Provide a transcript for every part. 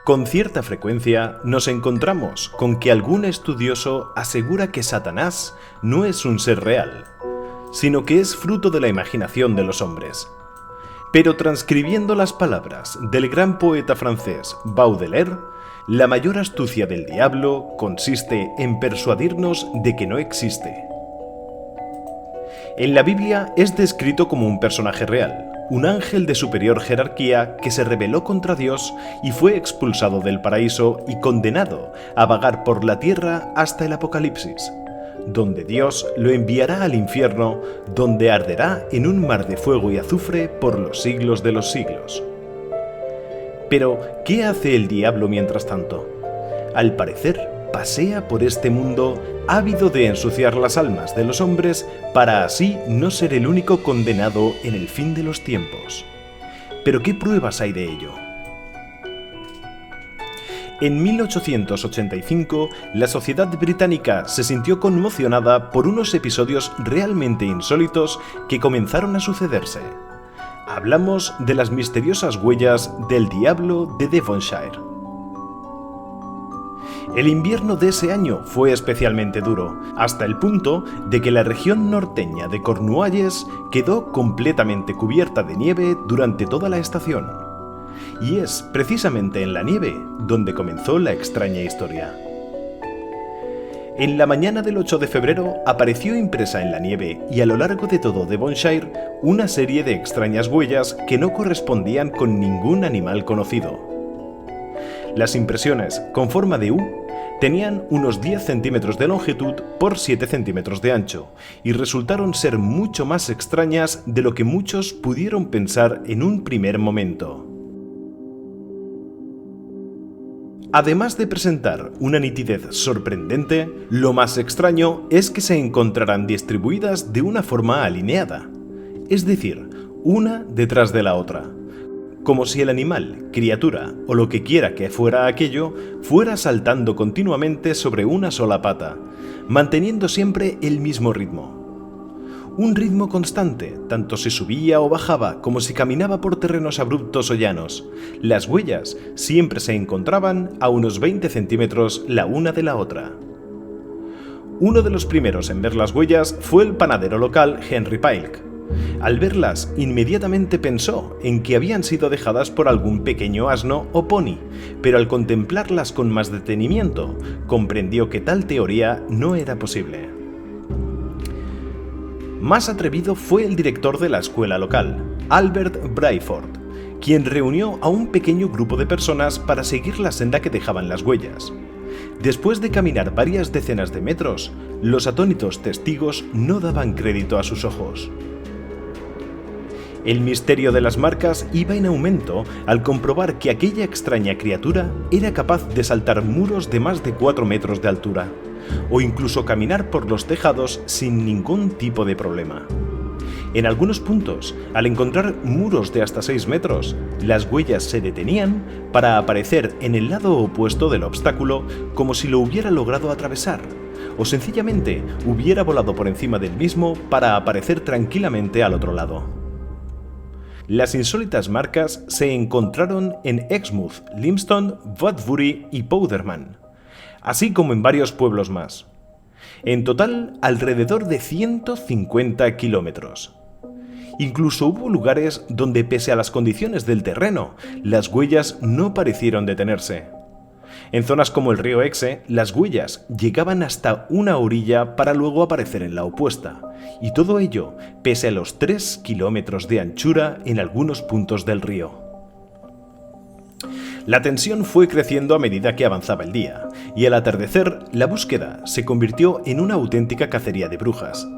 Con cierta frecuencia nos encontramos con que algún estudioso asegura que Satanás no es un ser real, sino que es fruto de la imaginación de los hombres. Pero transcribiendo las palabras del gran poeta francés Baudelaire, la mayor astucia del diablo consiste en persuadirnos de que no existe. En la Biblia es descrito como un personaje real, un ángel de superior jerarquía que se rebeló contra Dios y fue expulsado del paraíso y condenado a vagar por la tierra hasta el Apocalipsis, donde Dios lo enviará al infierno, donde arderá en un mar de fuego y azufre por los siglos de los siglos. Pero, ¿qué hace el diablo mientras tanto? Al parecer, pasea por este mundo ávido de ensuciar las almas de los hombres para así no ser el único condenado en el fin de los tiempos. ¿Pero qué pruebas hay de ello? En 1885, la sociedad británica se sintió conmocionada por unos episodios realmente insólitos que comenzaron a sucederse. Hablamos de las misteriosas huellas del diablo de Devonshire. El invierno de ese año fue especialmente duro, hasta el punto de que la región norteña de Cornualles quedó completamente cubierta de nieve durante toda la estación. Y es precisamente en la nieve donde comenzó la extraña historia. En la mañana del 8 de febrero apareció impresa en la nieve y a lo largo de todo Devonshire una serie de extrañas huellas que no correspondían con ningún animal conocido. Las impresiones con forma de U tenían unos 10 centímetros de longitud por 7 centímetros de ancho y resultaron ser mucho más extrañas de lo que muchos pudieron pensar en un primer momento. Además de presentar una nitidez sorprendente, lo más extraño es que se encontrarán distribuidas de una forma alineada, es decir, una detrás de la otra, como si el animal, criatura o lo que quiera que fuera aquello, fuera saltando continuamente sobre una sola pata, manteniendo siempre el mismo ritmo. Un ritmo constante, tanto si subía o bajaba como si caminaba por terrenos abruptos o llanos. Las huellas siempre se encontraban a unos 20 centímetros la una de la otra. Uno de los primeros en ver las huellas fue el panadero local Henry Pilk. Al verlas, inmediatamente pensó en que habían sido dejadas por algún pequeño asno o pony, pero al contemplarlas con más detenimiento, comprendió que tal teoría no era posible. Más atrevido fue el director de la escuela local, Albert Brayford, quien reunió a un pequeño grupo de personas para seguir la senda que dejaban las huellas. Después de caminar varias decenas de metros, los atónitos testigos no daban crédito a sus ojos. El misterio de las marcas iba en aumento al comprobar que aquella extraña criatura era capaz de saltar muros de más de 4 metros de altura, o incluso caminar por los tejados sin ningún tipo de problema. En algunos puntos, al encontrar muros de hasta 6 metros, las huellas se detenían para aparecer en el lado opuesto del obstáculo como si lo hubiera logrado atravesar, o sencillamente hubiera volado por encima del mismo para aparecer tranquilamente al otro lado. Las insólitas marcas se encontraron en Exmouth, Lympstone, Wadbury y Powderman, así como en varios pueblos más. En total, alrededor de 150 kilómetros. Incluso hubo lugares donde, pese a las condiciones del terreno, las huellas no parecieron detenerse. En zonas como el río Exe, las huellas llegaban hasta una orilla para luego aparecer en la opuesta, y todo ello pese a los 3 kilómetros de anchura en algunos puntos del río. La tensión fue creciendo a medida que avanzaba el día, y al atardecer la búsqueda se convirtió en una auténtica cacería de brujas.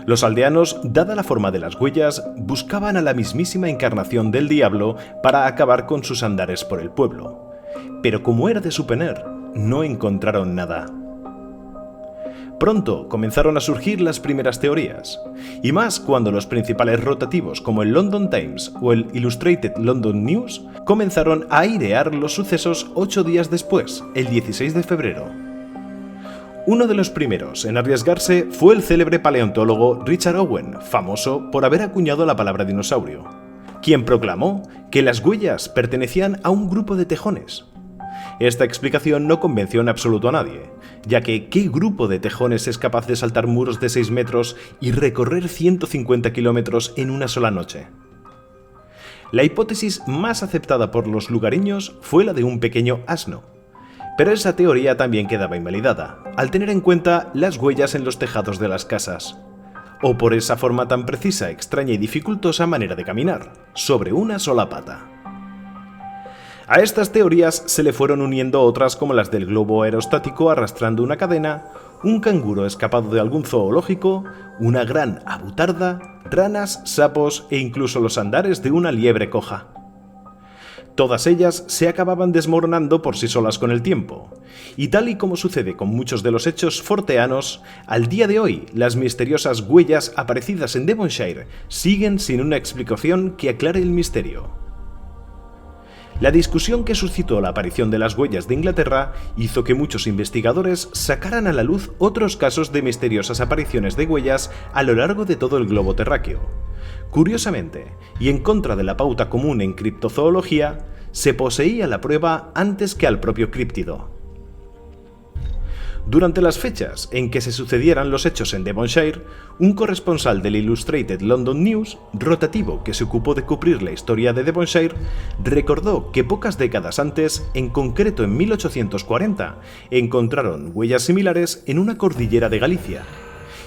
Los aldeanos, dada la forma de las huellas, buscaban a la mismísima encarnación del diablo para acabar con sus andares por el pueblo. Pero como era de suponer, no encontraron nada. Pronto comenzaron a surgir las primeras teorías, y más cuando los principales rotativos como el London Times o el Illustrated London News comenzaron a airear los sucesos 8 días después, el 16 de febrero. Uno de los primeros en arriesgarse fue el célebre paleontólogo Richard Owen, famoso por haber acuñado la palabra dinosaurio, quien proclamó que las huellas pertenecían a un grupo de tejones. Esta explicación no convenció en absoluto a nadie, ya que ¿qué grupo de tejones es capaz de saltar muros de 6 metros y recorrer 150 kilómetros en una sola noche? La hipótesis más aceptada por los lugareños fue la de un pequeño asno, pero esa teoría también quedaba invalidada, al tener en cuenta las huellas en los tejados de las casas, o por esa forma tan precisa, extraña y dificultosa manera de caminar, sobre una sola pata. A estas teorías se le fueron uniendo otras como las del globo aerostático arrastrando una cadena, un canguro escapado de algún zoológico, una gran abutarda, ranas, sapos e incluso los andares de una liebre coja. Todas ellas se acababan desmoronando por sí solas con el tiempo, y tal y como sucede con muchos de los hechos forteanos, al día de hoy las misteriosas huellas aparecidas en Devonshire siguen sin una explicación que aclare el misterio. La discusión que suscitó la aparición de las huellas de Inglaterra hizo que muchos investigadores sacaran a la luz otros casos de misteriosas apariciones de huellas a lo largo de todo el globo terráqueo. Curiosamente, y en contra de la pauta común en criptozoología, se poseía la prueba antes que al propio críptido. Durante las fechas en que se sucedieran los hechos en Devonshire, un corresponsal del Illustrated London News, rotativo que se ocupó de cubrir la historia de Devonshire, recordó que pocas décadas antes, en concreto en 1840, encontraron huellas similares en una cordillera de Galicia.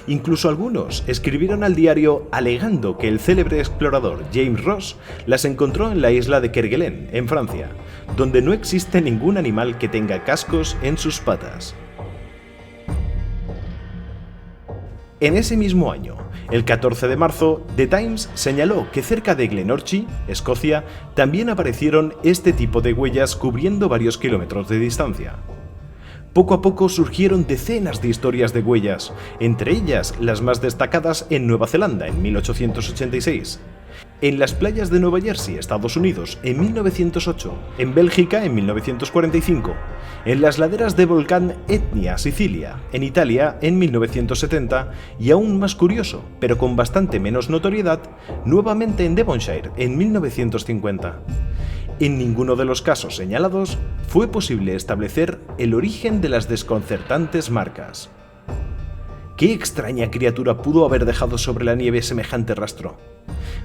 Incluso algunos escribieron al diario alegando que el célebre explorador James Ross las encontró en la isla de Kerguelen, en Francia, donde no existe ningún animal que tenga cascos en sus patas. En ese mismo año, el 14 de marzo, The Times señaló que cerca de Glenorchy, Escocia, también aparecieron este tipo de huellas cubriendo varios kilómetros de distancia. Poco a poco surgieron decenas de historias de huellas, entre ellas las más destacadas en Nueva Zelanda en 1886, en las playas de Nueva Jersey, Estados Unidos, en 1908, en Bélgica en 1945, en las laderas de volcán Etna, Sicilia, en Italia en 1970 y aún más curioso, pero con bastante menos notoriedad, nuevamente en Devonshire en 1950. En ninguno de los casos señalados fue posible establecer el origen de las desconcertantes marcas. ¿Qué extraña criatura pudo haber dejado sobre la nieve semejante rastro?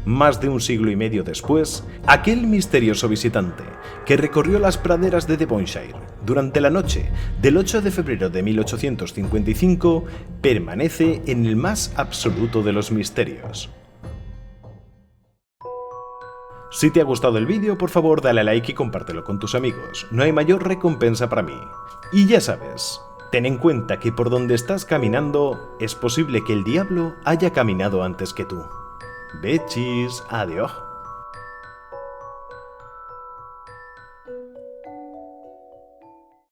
Más de un siglo y medio después, aquel misterioso visitante que recorrió las praderas de Devonshire durante la noche del 8 de febrero de 1855 permanece en el más absoluto de los misterios. Si te ha gustado el vídeo, por favor dale a like y compártelo con tus amigos, no hay mayor recompensa para mí. Y ya sabes, ten en cuenta que por donde estás caminando, es posible que el diablo haya caminado antes que tú. Bechis, adiós.